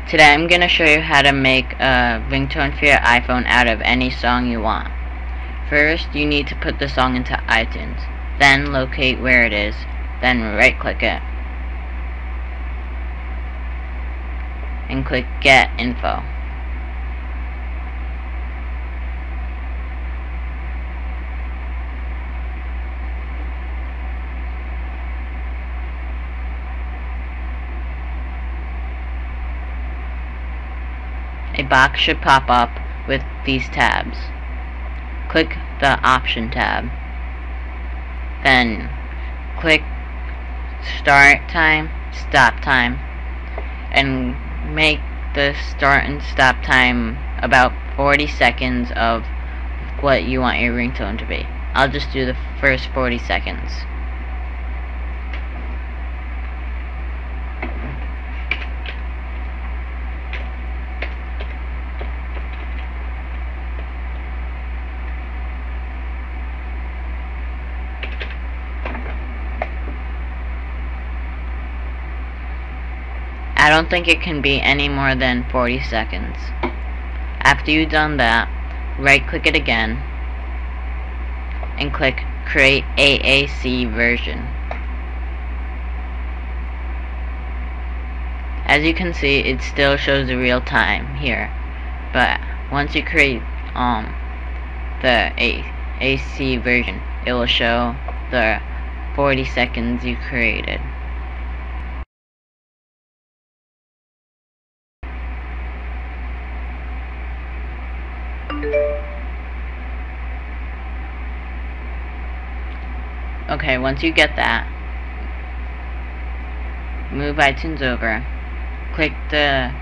Today I'm going to show you how to make a ringtone for your iPhone out of any song you want. First, you need to put the song into iTunes. Then locate where it is. Then right click it. And click Get Info. A box should pop up with these tabs. Click the Option tab. Then click Start Time, Stop Time, and make the start and stop time about 40 seconds of what you want your ringtone to be. I'll just do the first 40 seconds. I don't think it can be any more than 40 seconds. After you've done that, right click it again and click Create AAC Version. As you can see, it still shows the real time here, but once you create the AAC version, it will show the 40 seconds you created. Okay, once you get that, move iTunes over, click the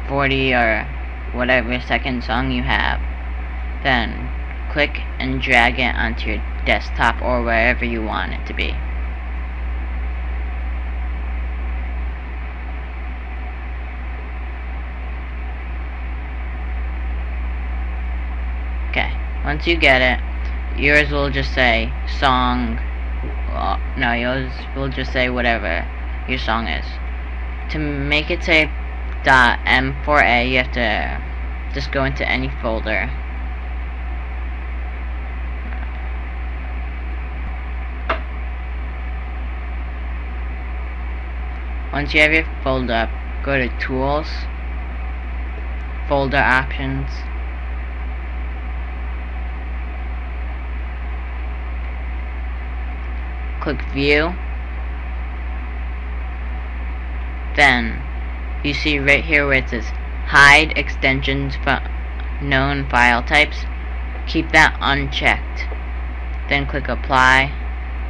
40 or whatever second song you have, then click and drag it onto your desktop or wherever you want it to be. Okay, once you get it, yours will just say song. No, yours will just say whatever your song is. To make it say .m4a, you have to just go into any folder. Once you have your folder up, go to Tools, Folder Options, click View. Then you see right here where it says Hide Extensions from Known File Types. Keep that unchecked. Then click Apply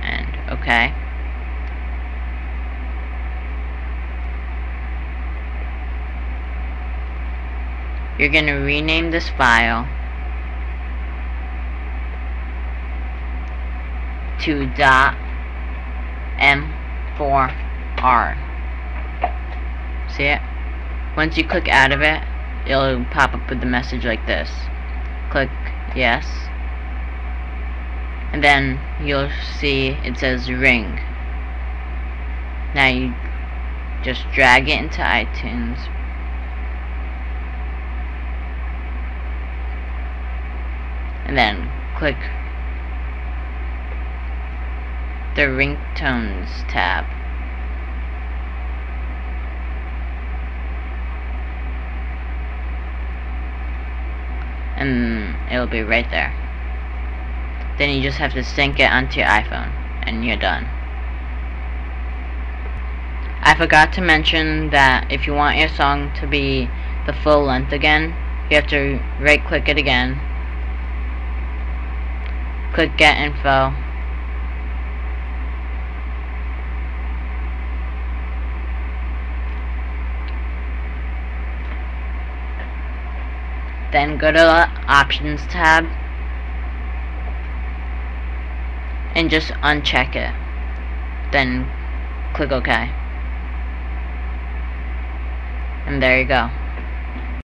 and OK. You're going to rename this file to .m4r. See it? Once you click out of it, it'll pop up with a message like this. Click yes, and then you'll see it says ring. Now you just drag it into iTunes, and then click the ringtones tab. And it'll be right there. Then you just have to sync it onto your iPhone and you're done. I forgot to mention that if you want your song to be the full length again, you have to right click it again, click Get Info, then go to the Options tab and just uncheck it. Then click OK. And there you go.